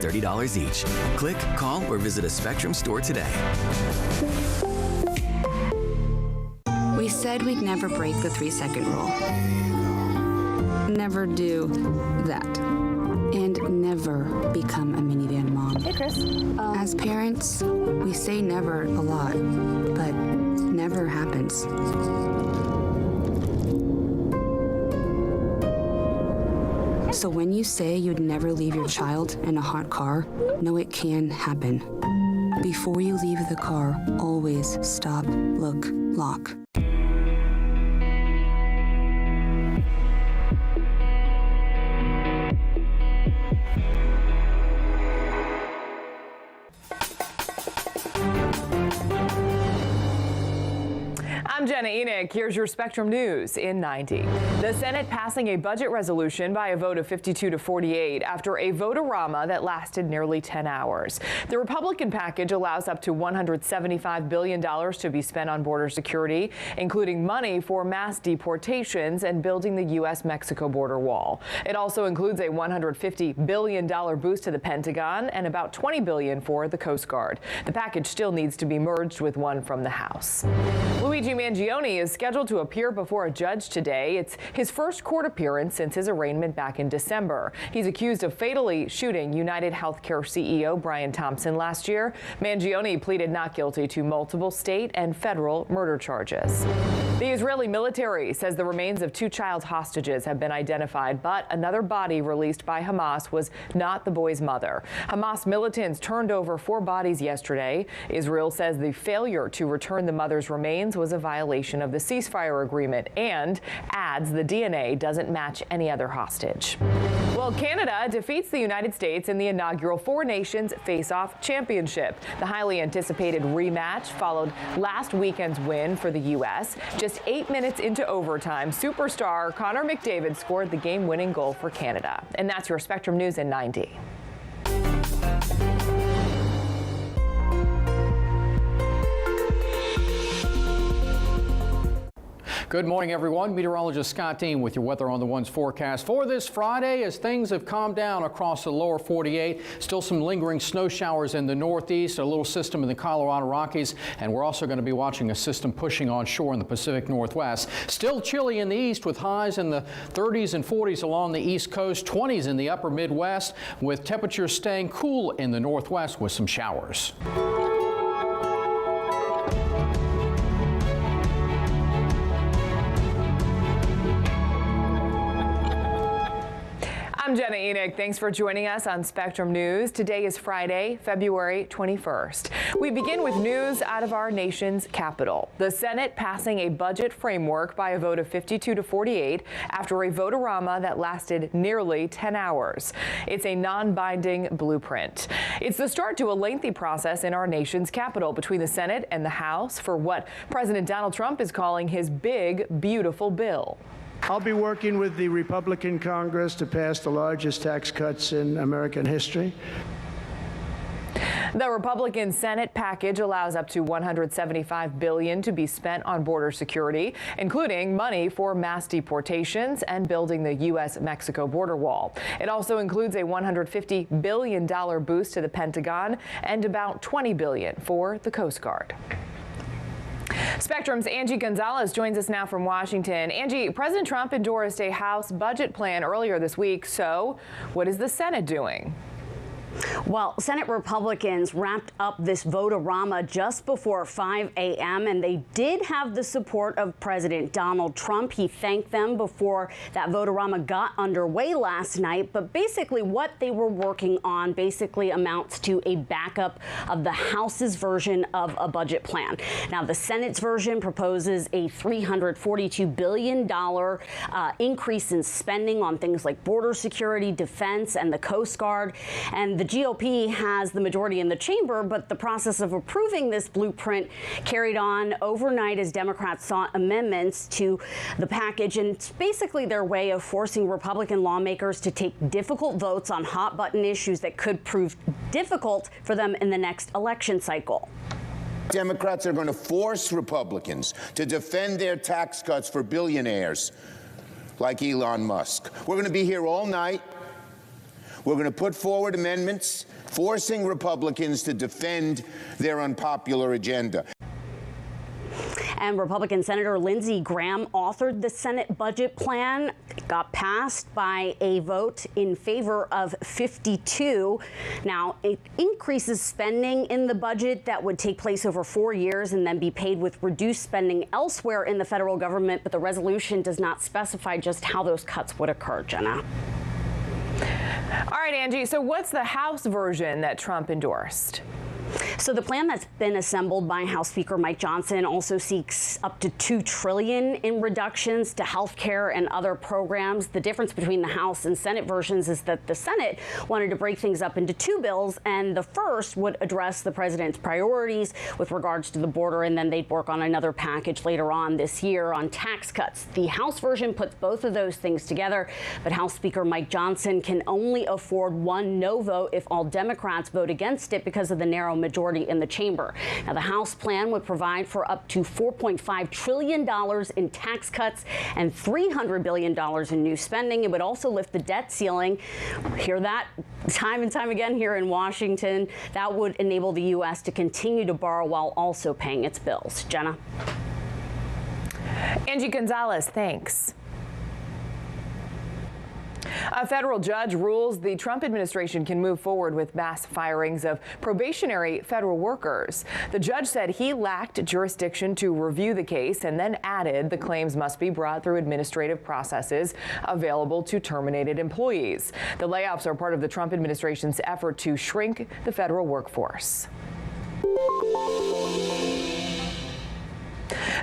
$30 each. Click, call, or visit a Spectrum store today. We said we'd never break the 3-second rule. Never do that. And never become a minivan mom. Hey, Chris. As parents, we say never a lot, but never happens. So when you say you'd never leave your child in a hot car, know it can happen. Before you leave the car, always stop, look, lock. I'm Jenna Enoch. Here's your Spectrum News in 90. The Senate passing a budget resolution by a vote of 52 to 48 after a vote-a-rama that lasted nearly 10 hours. The Republican package allows up to $175 billion to be spent on border security, including money for mass deportations and building the U.S.-Mexico border wall. It also includes a $150 billion boost to the Pentagon and about $20 billion for the Coast Guard. The package still needs to be merged with one from the House. Luigi Mangione is scheduled to appear before a judge today. It's his first court appearance since his arraignment back in December. He's accused of fatally shooting United Healthcare CEO Brian Thompson last year. Mangione pleaded not guilty to multiple state and federal murder charges. The Israeli military says the remains of 2 child hostages have been identified, but another body released by Hamas was not the boy's mother. Hamas militants turned over 4 bodies yesterday. Israel says the failure to return the mother's remains was a violation of the ceasefire agreement and adds the DNA doesn't match any other hostage. Well, Canada defeats the United States in the inaugural 4 Nations Face-Off Championship. The highly anticipated rematch followed last weekend's win for the U.S. Just 8 minutes into overtime, superstar Connor McDavid scored the game-winning goal for Canada. And that's your Spectrum News in 90. Good morning, everyone. Meteorologist Scott Dean with your Weather on the Ones forecast for this Friday as things have calmed down across the lower 48. Still some lingering snow showers in the northeast, a little system in the Colorado Rockies, and we're also going to be watching a system pushing on shore in the Pacific Northwest. Still chilly in the east with highs in the 30s and 40s along the east coast, 20s in the upper Midwest, with temperatures staying cool in the northwest with some showers. I'm Jenna Enoch. Thanks for joining us on Spectrum News. Today is Friday, February 21st. We begin with news out of our nation's capital. The Senate passing a budget framework by a vote of 52 to 48 after a vote-a-rama that lasted nearly 10 hours. It's a non-binding blueprint. It's the start to a lengthy process in our nation's capital between the Senate and the House for what President Donald Trump is calling his big, beautiful bill. I'll be working with the Republican Congress to pass the largest tax cuts in American history. The Republican Senate package allows up to $175 billion to be spent on border security, including money for mass deportations and building the U.S.-Mexico border wall. It also includes a $150 billion boost to the Pentagon and about $20 billion for the Coast Guard. Spectrum's Angie Gonzalez joins us now from Washington. Angie, President Trump endorsed a House budget plan earlier this week. So what is the Senate doing? Well, Senate Republicans wrapped up this vote-a-rama just before 5 a.m. and they did have the support of President Donald Trump. He thanked them before that vote-a-rama got underway last night. But basically what they were working on basically amounts to a backup of the House's version of a budget plan. Now, the Senate's version proposes a $342 billion increase in spending on things like border security, defense, and the Coast Guard. And the GOP has the majority in the chamber, but the process of approving this blueprint carried on overnight as Democrats sought amendments to the package. And it's basically their way of forcing Republican lawmakers to take difficult votes on hot button issues that could prove difficult for them in the next election cycle. Democrats are going to force Republicans to defend their tax cuts for billionaires like Elon Musk. We're going to be here all night. We're going to put forward amendments forcing Republicans to defend their unpopular agenda. And Republican Senator Lindsey Graham authored the Senate budget plan. It got passed by a vote in favor of 52. Now, it increases spending in the budget that would take place over 4 years and then be paid with reduced spending elsewhere in the federal government. But the resolution does not specify just how those cuts would occur, Jenna. All right, Angie, so what's the House version that Trump endorsed? So the plan that's been assembled by House Speaker Mike Johnson also seeks up to $2 trillion in reductions to health care and other programs. The difference between the House and Senate versions is that the Senate wanted to break things up into 2 bills, and the first would address the president's priorities with regards to the border, and then they'd work on another package later on this year on tax cuts. The House version puts both of those things together, but House Speaker Mike Johnson can only afford one no vote if all Democrats vote against it because of the narrow majority in the chamber. Now, the House plan would provide for up to $4.5 trillion in tax cuts and $300 billion in new spending. It would also lift the debt ceiling. Hear that time and time again here in Washington. That would enable the U.S. to continue to borrow while also paying its bills. Jenna. Angie Gonzalez, thanks. A federal judge rules the Trump administration can move forward with mass firings of probationary federal workers. The judge said he lacked jurisdiction to review the case and then added the claims must be brought through administrative processes available to terminated employees. The layoffs are part of the Trump administration's effort to shrink the federal workforce.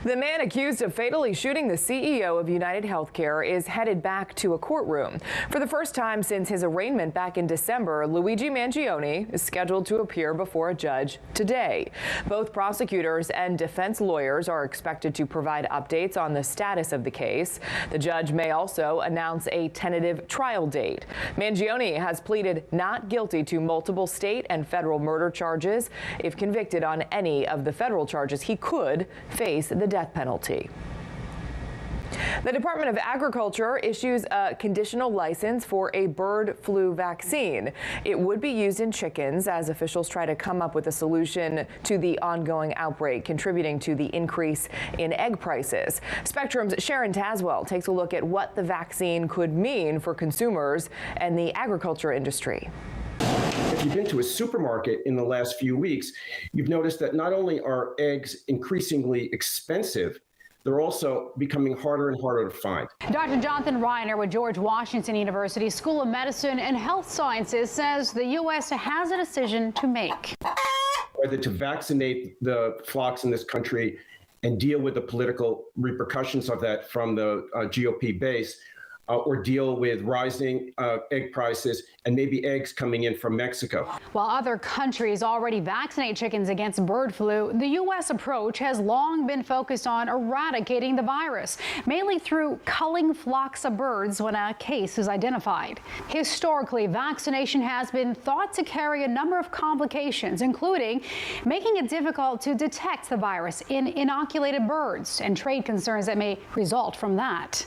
The man accused of fatally shooting the CEO of United Healthcare is headed back to a courtroom. For the first time since his arraignment back in December, Luigi Mangione is scheduled to appear before a judge today. Both prosecutors and defense lawyers are expected to provide updates on the status of the case. The judge may also announce a tentative trial date. Mangione has pleaded not guilty to multiple state and federal murder charges. If convicted on any of the federal charges, he could face the death penalty. The Department of Agriculture issues a conditional license for a bird flu vaccine. It would be used in chickens as officials try to come up with a solution to the ongoing outbreak, contributing to the increase in egg prices. Spectrum's Sharon Taswell takes a look at what the vaccine could mean for consumers and the agriculture industry. If you've been to a supermarket in the last few weeks, you've noticed that not only are eggs increasingly expensive, they're also becoming harder and harder to find. Dr. Jonathan Reiner with George Washington University School of Medicine and Health Sciences says the U.S. has a decision to make. Whether to vaccinate the flocks in this country and deal with the political repercussions of that from the GOP base, or deal with rising egg prices and maybe eggs coming in from Mexico. While other countries already vaccinate chickens against bird flu, the U.S. approach has long been focused on eradicating the virus, mainly through culling flocks of birds when a case is identified. Historically, vaccination has been thought to carry a number of complications, including making it difficult to detect the virus in inoculated birds and trade concerns that may result from that.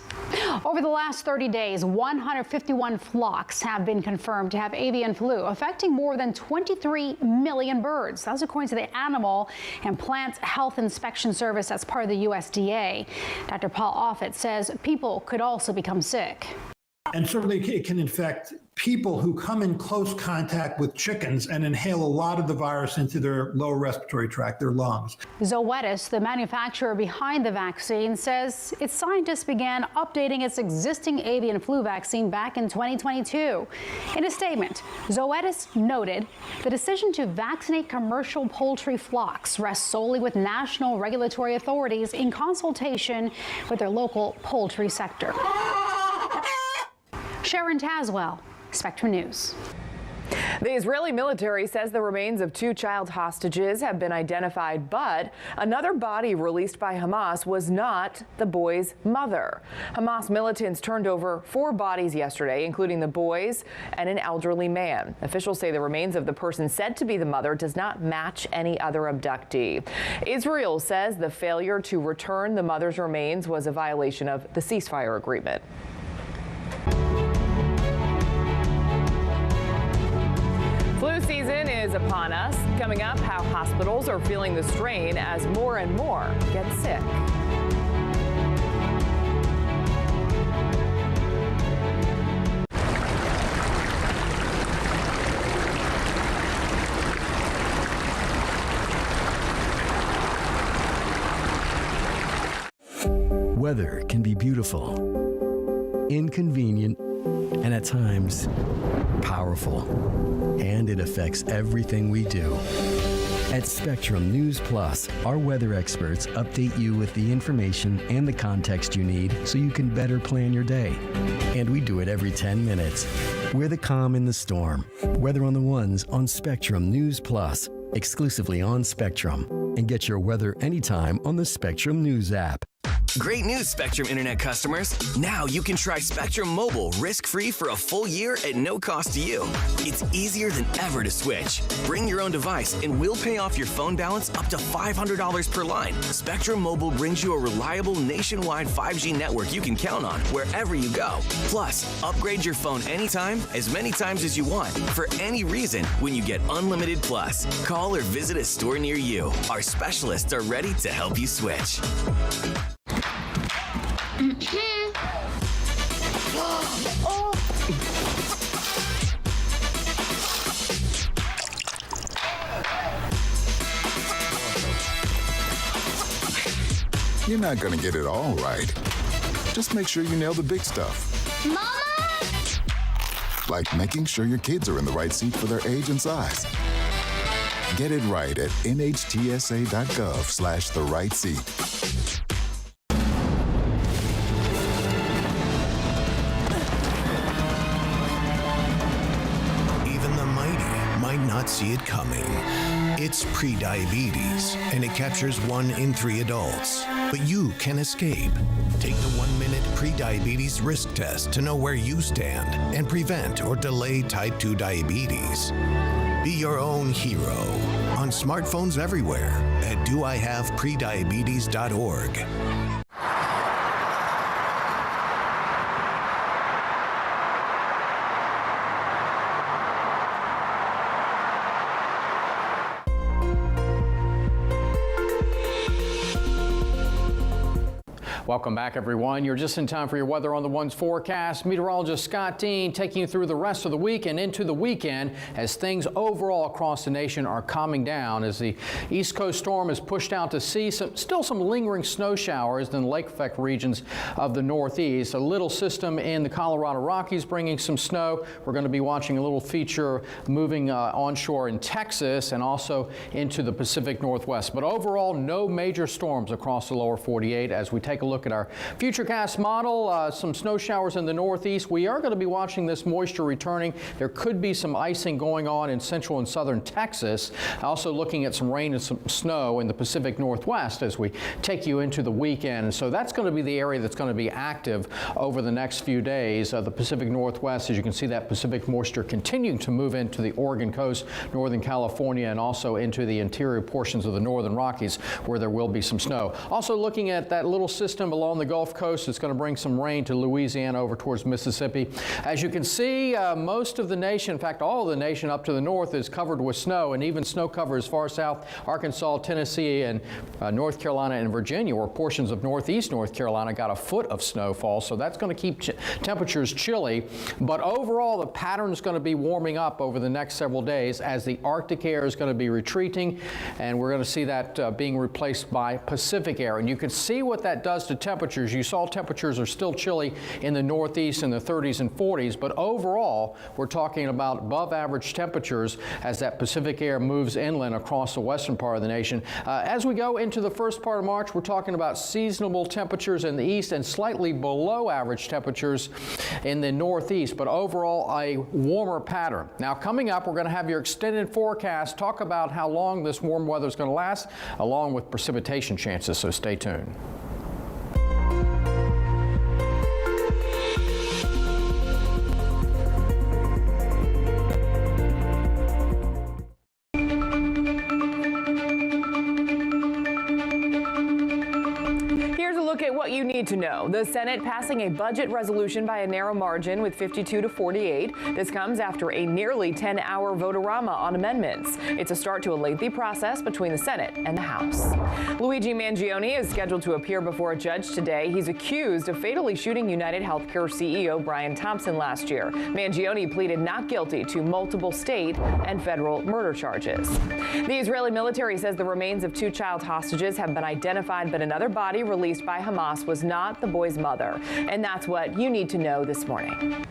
Over the last 30 days, 151 flocks have been confirmed to have avian flu, affecting more than 23 million birds. That's according to the Animal and Plant Health Inspection Service that's part of the USDA. Dr. Paul Offit says people could also become sick. And certainly it can infect people who come in close contact with chickens and inhale a lot of the virus into their lower respiratory tract, their lungs. Zoetis, the manufacturer behind the vaccine, says its scientists began updating its existing avian flu vaccine back in 2022. In a statement, Zoetis noted the decision to vaccinate commercial poultry flocks rests solely with national regulatory authorities in consultation with their local poultry sector. Sharon Taswell, Spectrum News. The Israeli military says the remains of 2 child hostages have been identified, but another body released by Hamas was not the boy's mother. Hamas militants turned over 4 bodies yesterday, including the boys and an elderly man. Officials say the remains of the person said to be the mother does not match any other abductee. Israel says the failure to return the mother's remains was a violation of the ceasefire agreement. is upon us. Coming up, how hospitals are feeling the strain as more and more get sick. Weather can be beautiful, inconvenient, and at times powerful. And it affects everything we do. At Spectrum News Plus, our weather experts update you with the information and the context you need so you can better plan your day. And we do it every 10 minutes. We're the calm in the storm. Weather on the Ones on Spectrum News Plus, exclusively on Spectrum. And get your weather anytime on the Spectrum News app. Great news, Spectrum Internet customers. Now you can try Spectrum Mobile risk-free for a full year at no cost to you. It's easier than ever to switch. Bring your own device and we'll pay off your phone balance up to $500 per line. Spectrum Mobile brings you a reliable nationwide 5G network you can count on wherever you go. Plus, upgrade your phone anytime, as many times as you want, for any reason when you get Unlimited Plus. Call or visit a store near you. Our specialists are ready to help you switch. You're not gonna get it all right. Just make sure you nail the big stuff. Mama! Like making sure your kids are in the right seat for their age and size. Get it right at nhtsa.gov/the-right-seat. Even the mighty might not see it coming. It's prediabetes, and it captures 1 in 3 adults. But you can escape. Take the 1-minute prediabetes risk test to know where you stand and prevent or delay type 2 diabetes. Be your own hero on smartphones everywhere at doihaveprediabetes.org. Welcome back, everyone. You're just in time for your Weather on the Ones forecast. Meteorologist Scott Dean taking you through the rest of the week and into the weekend as things overall across the nation are calming down as the East Coast storm is pushed out to sea. Still some lingering snow showers in the lake effect regions of the Northeast. A little system in the Colorado Rockies bringing some snow. We're going to be watching a little feature moving onshore in Texas and also into the Pacific Northwest. But overall, no major storms across the lower 48 as we take a look at our Futurecast model. Some snow showers in the Northeast. We are going to be watching this moisture returning. There could be some icing going on in central and southern Texas. Also looking at some rain and some snow in the Pacific Northwest as we take you into the weekend. And so that's going to be the area that's going to be active over the next few days. The Pacific Northwest, as you can see, that Pacific moisture continuing to move into the Oregon coast, Northern California, and also into the interior portions of the Northern Rockies where there will be some snow. Also looking at that little system along the Gulf Coast, it's going to bring some rain to Louisiana over towards Mississippi. As you can see, most of the nation, in fact all of the nation up to the north, is covered with snow, and even snow cover as far south, Arkansas, Tennessee, and North Carolina and Virginia, where portions of northeast North Carolina got a foot of snowfall. So that's going to keep temperatures chilly. But overall, the pattern is going to be warming up over the next several days as the Arctic air is going to be retreating, and we're going to see that being replaced by Pacific air. And you can see what that does to temperatures. You saw temperatures are still chilly in the Northeast in the 30s and 40s, but overall we're talking about above average temperatures as that Pacific air moves inland across the western part of the nation. As we go into the first part of March, we're talking about seasonable temperatures in the east and slightly below average temperatures in the Northeast, but overall a warmer pattern. Now coming up, we're going to have your extended forecast, talk about how long this warm weather is going to last, along with precipitation chances, so stay tuned. you need to know. The Senate passing a budget resolution by a narrow margin with 52 to 48. This comes after a nearly 10-hour vote-a-rama on amendments. It's a start to a lengthy process between the Senate and the House. Luigi Mangione is scheduled to appear before a judge today. He's accused of fatally shooting United Healthcare CEO Brian Thompson last year. Mangione pleaded not guilty to multiple state and federal murder charges. The Israeli military says the remains of 2 child hostages have been identified, but another body released by Hamas was not the boy's mother. And that's what you need to know this morning.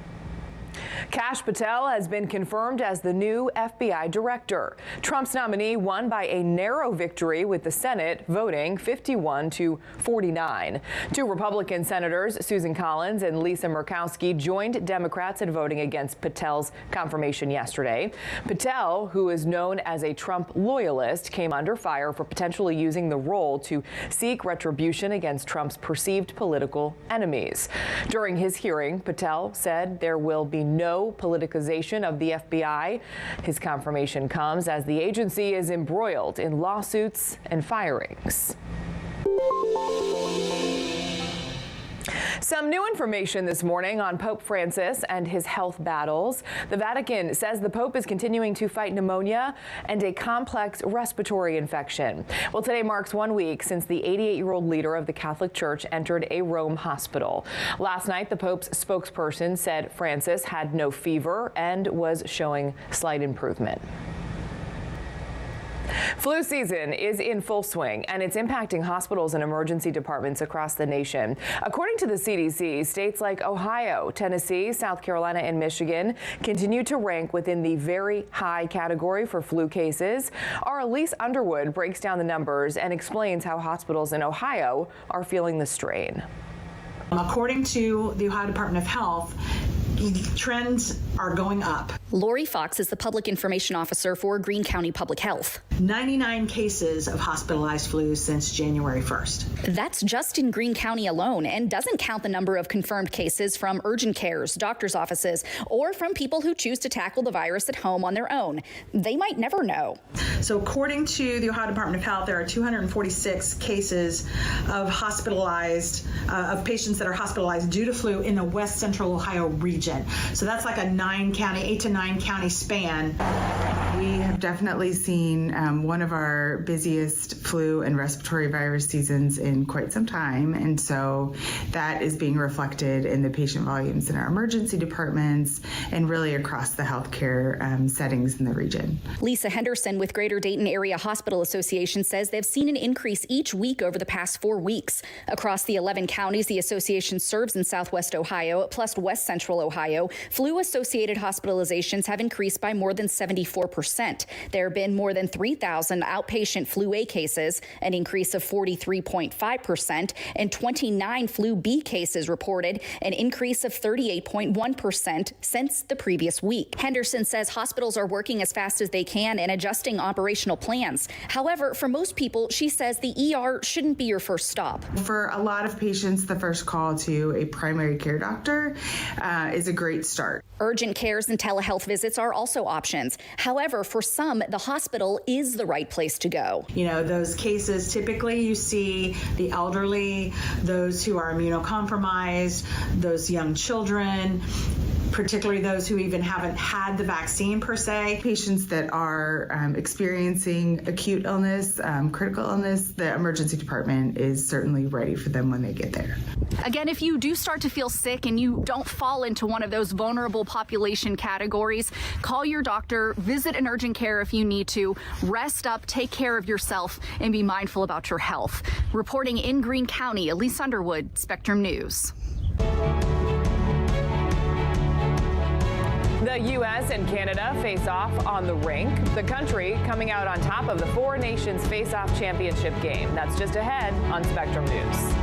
Kash Patel has been confirmed as the new FBI director. Trump's nominee won by a narrow victory with the Senate voting 51 to 49. 2 Republican senators, Susan Collins and Lisa Murkowski, joined Democrats in voting against Patel's confirmation yesterday. Patel, who is known as a Trump loyalist, came under fire for potentially using the role to seek retribution against Trump's perceived political enemies. During his hearing, Patel said there will be no politicization of the FBI. His confirmation comes as the agency is embroiled in lawsuits and firings. Some new information this morning on Pope Francis and his health battles. The Vatican says the Pope is continuing to fight pneumonia and a complex respiratory infection. Well, today marks 1 week since the 88-year-old leader of the Catholic Church entered a Rome hospital. Last night, the Pope's spokesperson said Francis had no fever and was showing slight improvement. Flu season is in full swing, and it's impacting hospitals and emergency departments across the nation. According to the CDC, states like Ohio, Tennessee, South Carolina, and Michigan continue to rank within the very high category for flu cases. Our Elise Underwood breaks down the numbers and explains how hospitals in Ohio are feeling the strain. According to the Ohio Department of Health, trends are going up. Lori Fox is the public information officer for Greene County Public Health. 99 cases of hospitalized flu since January 1st. That's just in Greene County alone and doesn't count the number of confirmed cases from urgent cares, doctor's offices, or from people who choose to tackle the virus at home on their own. They might never know. So according to the Ohio Department of Health, there are 246 cases of of patients that are hospitalized due to flu in the West Central Ohio region. So that's like a 8 to 9 county span. We have definitely seen one of our busiest flu and respiratory virus seasons in quite some time. And so that is being reflected in the patient volumes in our emergency departments and really across the healthcare settings in the region. Lisa Henderson with Greater Dayton Area Hospital Association says they've seen an increase each week over the past 4 weeks. Across the 11 counties the association serves in Southwest Ohio, plus West Central Ohio, flu-associated hospitalizations have increased by more than 74%. There have been more than 3,000 outpatient flu A cases, an increase of 43.5%, and 29 flu B cases reported, an increase of 38.1% since the previous week. Henderson says hospitals are working as fast as they can and adjusting operational plans. However, for most people, she says the ER shouldn't be your first stop. For a lot of patients, the first call to a primary care doctor is a great start. Urgent cares and telehealth visits are also options. However, for some, the hospital is the right place to go. You know, those cases, typically you see the elderly, those who are immunocompromised, those young children, particularly those who even haven't had the vaccine per se. Patients that are experiencing acute illness, critical illness, the emergency department is certainly ready for them when they get there. Again, if you do start to feel sick and you don't fall into one of those vulnerable population categories, call your doctor, visit an urgent care if you need to, rest up, take care of yourself, and be mindful about your health. Reporting in Greene County, Elise Underwood, Spectrum News. The U.S. and Canada face off on the rink. The country coming out on top of the Four Nations Face-Off Championship game. That's just ahead on Spectrum News.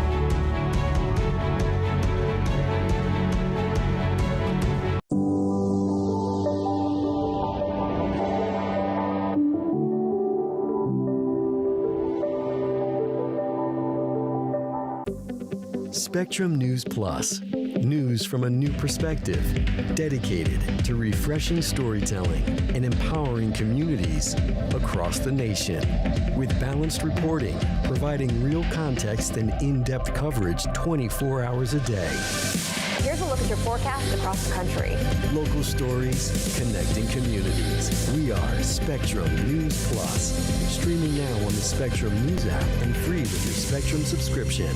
Spectrum News Plus. news from a new perspective, dedicated to refreshing storytelling and empowering communities across the nation. With balanced reporting, providing real context and in-depth coverage 24 hours a day. Here's a look at your forecast across the country. Local stories, connecting communities. We are Spectrum News Plus. Streaming now on the Spectrum News app and free with your Spectrum subscription.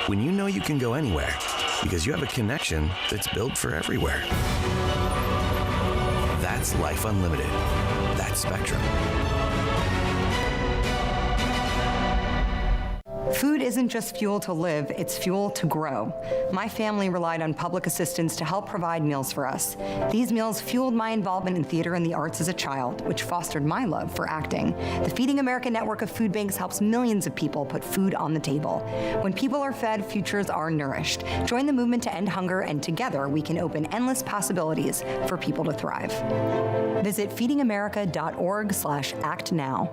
When you know you can go anywhere because you have a connection that's built for everywhere. That's life unlimited. That's Spectrum. Food isn't just fuel to live, it's fuel to grow. My family relied on public assistance to help provide meals for us. These meals fueled my involvement in theater and the arts as a child, which fostered my love for acting. The Feeding America network of food banks helps millions of people put food on the table. When people are fed, futures are nourished. Join the movement to end hunger, and together we can open endless possibilities for people to thrive. Visit feedingamerica.org/actnow.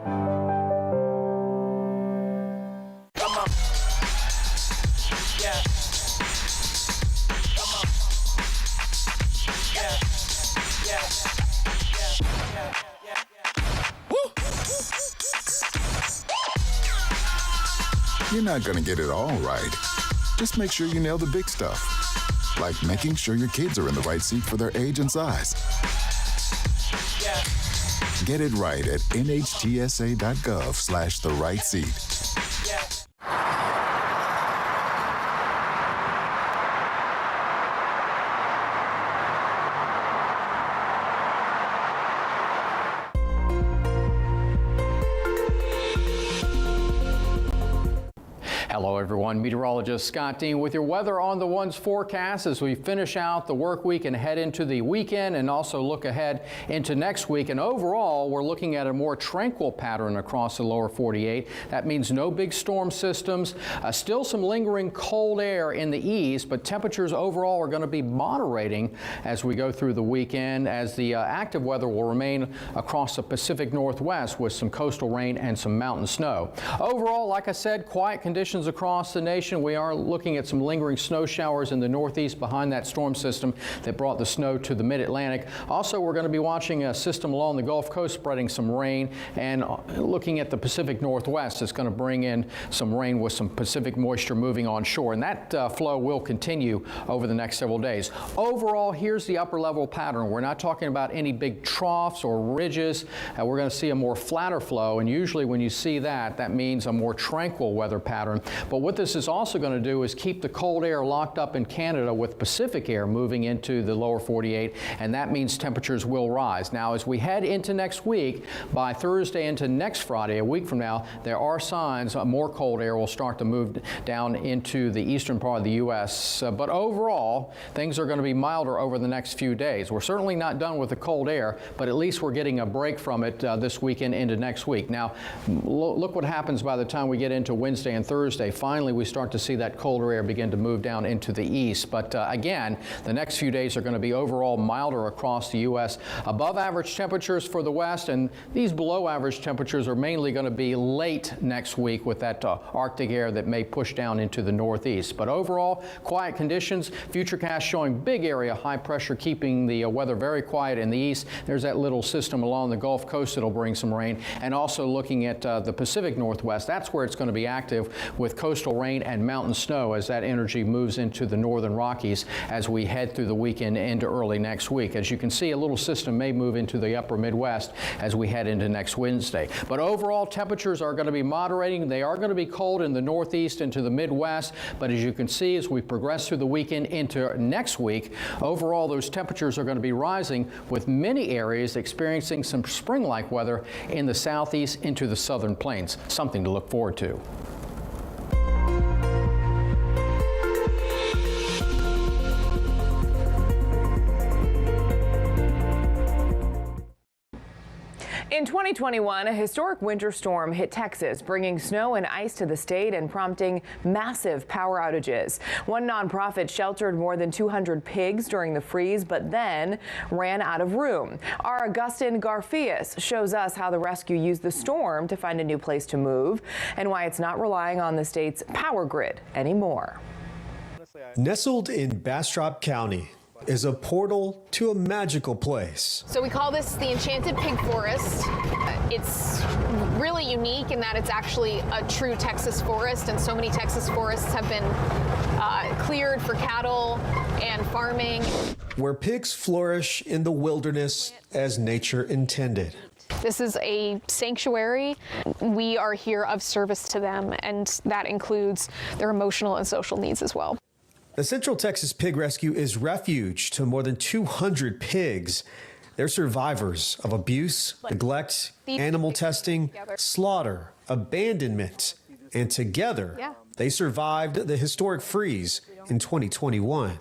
You're not going to get it all right. Just make sure you nail the big stuff, like making sure your kids are in the right seat for their age and size. Get it right at nhtsa.gov/the-right-seat. Hello everyone, meteorologist Scott Dean with your Weather on the Ones forecast as we finish out the work week and head into the weekend and also look ahead into next week. And overall, we're looking at a more tranquil pattern across the lower 48. That means no big storm systems, still some lingering cold air in the east, but temperatures overall are going to be moderating as we go through the weekend, as the active weather will remain across the Pacific Northwest with some coastal rain and some mountain snow. Overall, like I said, quiet conditions across the nation. We are looking at some lingering snow showers in the northeast behind that storm system that brought the snow to the mid-Atlantic. Also, we're going to be watching a system along the Gulf Coast spreading some rain, and looking at the Pacific Northwest, it's going to bring in some rain with some Pacific moisture moving onshore, and that flow will continue over the next several days. Overall, here's the upper level pattern. We're not talking about any big troughs or ridges. We're going to see a more flatter flow, and usually when you see that, that means a more tranquil weather pattern. But what this is also going to do is keep the cold air locked up in Canada with Pacific air moving into the lower 48, and that means temperatures will rise. Now, as we head into next week, by Thursday into next Friday, a week from now, there are signs more cold air will start to move down into the eastern part of the U.S. But overall, things are going to be milder over the next few days. We're certainly not done with the cold air, but at least we're getting a break from it this weekend into next week. Now, look what happens by the time we get into Wednesday and Thursday. Finally, we start to see that colder air begin to move down into the east. But again, the next few days are going to be overall milder across the U.S. Above average temperatures for the west, and these below average temperatures are mainly going to be late next week with that Arctic air that may push down into the northeast. But overall, quiet conditions. Futurecast showing big area high pressure, keeping the weather very quiet in the east. There's that little system along the Gulf Coast that'll bring some rain. And also looking at the Pacific Northwest, that's where it's going to be active with coastal rain and mountain snow as that energy moves into the northern Rockies as we head through the weekend into early next week. As you can see, a little system may move into the upper Midwest as we head into next Wednesday. But overall, temperatures are going to be moderating. They are going to be cold in the northeast into the Midwest. But as you can see, as we progress through the weekend into next week, overall, those temperatures are going to be rising, with many areas experiencing some spring-like weather in the southeast into the southern plains. Something to look forward to. In 2021, a historic winter storm hit Texas, bringing snow and ice to the state and prompting massive power outages. One nonprofit sheltered more than 200 pigs during the freeze, but then ran out of room. Our Augustin Garfias shows us how the rescue used the storm to find a new place to move and why it's not relying on the state's power grid anymore. Nestled in Bastrop County is a portal to a magical place. So we call this the Enchanted Pig Forest. It's really unique in that it's actually a true Texas forest, and so many Texas forests have been cleared for cattle and farming. Where pigs flourish in the wilderness as nature intended. This is a sanctuary. We are here of service to them, and that includes their emotional and social needs as well. The Central Texas Pig Rescue is refuge to more than 200 pigs. They're survivors of abuse, neglect, animal testing, slaughter, abandonment, and together they survived the historic freeze in 2021.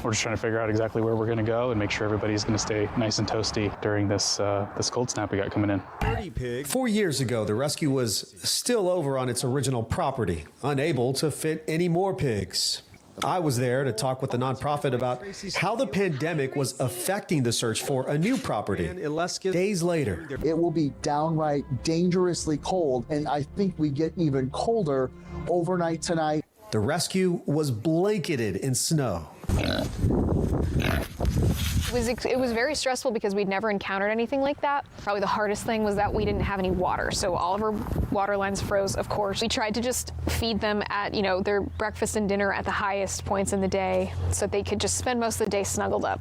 We're just trying to figure out exactly where we're going to go and make sure everybody's going to stay nice and toasty during this cold snap we got coming in. 4 years ago, the rescue was still over on its original property, unable to fit any more pigs. I was there to talk with the nonprofit about how the pandemic was affecting the search for a new property. Days later, it will be downright dangerously cold, and I think we get even colder overnight tonight. The rescue was blanketed in snow. It was very stressful because we'd never encountered anything like that. Probably the hardest thing was that we didn't have any water, so all of our water lines froze, of course. We tried to just feed them at, their breakfast and dinner at the highest points in the day so they could just spend most of the day snuggled up.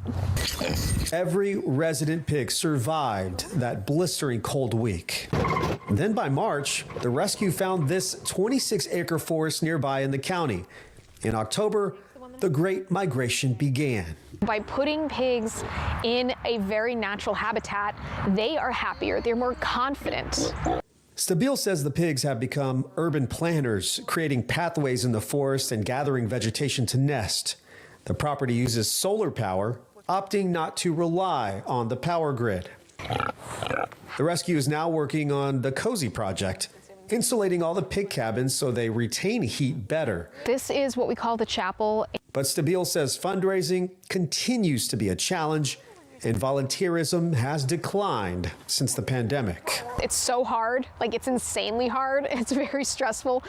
Every resident pig survived that blistering cold week. Then by March, the rescue found this 26-acre forest nearby in the county. In October, the Great Migration began. By putting pigs in a very natural habitat, they are happier, they're more confident. Stabile says the pigs have become urban planners, creating pathways in the forest and gathering vegetation to nest. The property uses solar power, opting not to rely on the power grid. The rescue is now working on the Cozy Project, insulating all the pig cabins so they retain heat better. This is what we call the chapel. But Stabile says fundraising continues to be a challenge, and volunteerism has declined since the pandemic. It's so hard, it's insanely hard. It's very stressful,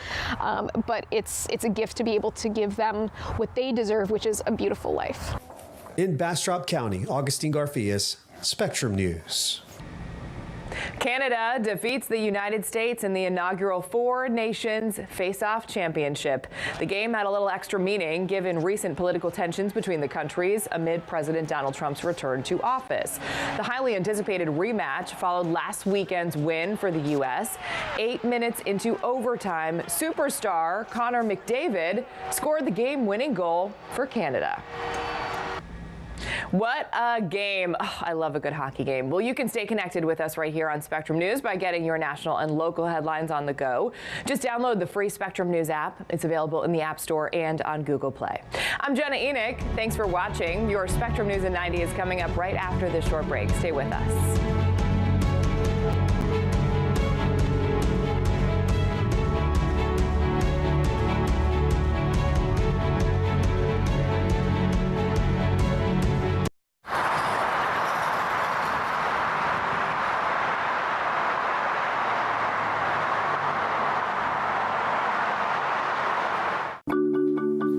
but it's a gift to be able to give them what they deserve, which is a beautiful life. In Bastrop County, Augustine Garfias, Spectrum News. Canada defeats the United States in the inaugural Four Nations Face-Off Championship. The game had a little extra meaning given recent political tensions between the countries amid President Donald Trump's return to office. The highly anticipated rematch followed last weekend's win for the U.S. 8 minutes into overtime, superstar Connor McDavid scored the game-winning goal for Canada. What a game. Oh, I love a good hockey game. Well, you can stay connected with us right here on Spectrum News by getting your national and local headlines on the go. Just download the free Spectrum News app. It's available in the App Store and on Google Play. I'm Jenna Enoch. Thanks for watching. Your Spectrum News in 90 is coming up right after this short break. Stay with us.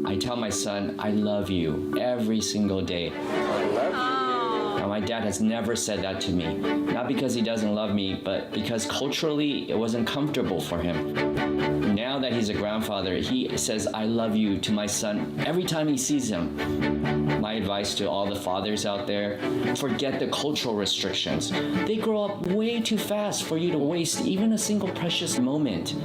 I tell my son, I love you every single day. I love you. Now, my dad has never said that to me. Not because he doesn't love me, but because culturally it wasn't comfortable for him. Now that he's a grandfather, he says, I love you to my son every time he sees him. My advice to all the fathers out there, forget the cultural restrictions. They grow up way too fast for you to waste even a single precious moment.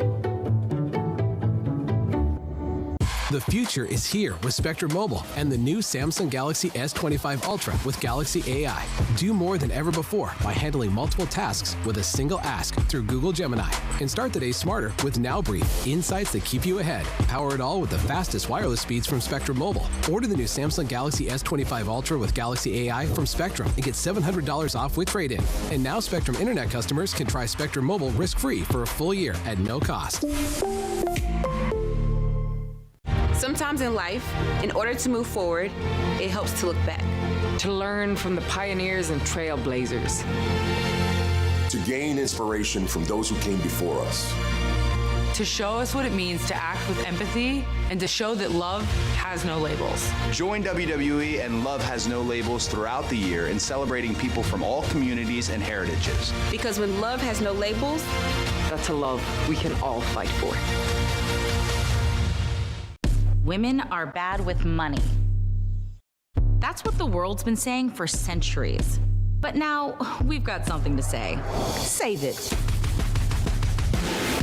The future is here with Spectrum Mobile and the new Samsung Galaxy S25 Ultra with Galaxy AI. Do more than ever before by handling multiple tasks with a single ask through Google Gemini. And start the day smarter with Now Breathe, insights that keep you ahead. Power it all with the fastest wireless speeds from Spectrum Mobile. Order the new Samsung Galaxy S25 Ultra with Galaxy AI from Spectrum and get $700 off with trade-in. And now Spectrum Internet customers can try Spectrum Mobile risk-free for a full year at no cost. Sometimes in life, in order to move forward, it helps to look back. To learn from the pioneers and trailblazers. To gain inspiration from those who came before us. To show us what it means to act with empathy and to show that love has no labels. Join WWE and Love Has No Labels throughout the year in celebrating people from all communities and heritages. Because when love has no labels, that's a love we can all fight for. Women are bad with money. That's what the world's been saying for centuries. But now we've got something to say. Save it.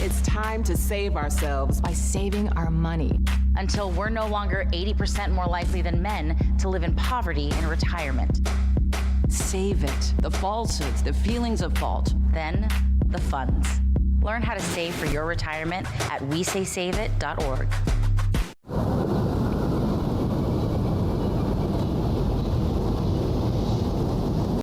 It's time to save ourselves by saving our money. Until we're no longer 80% more likely than men to live in poverty in retirement. Save it. The falsehoods, the feelings of fault. Then the funds. Learn how to save for your retirement at WeSaySaveIt.org.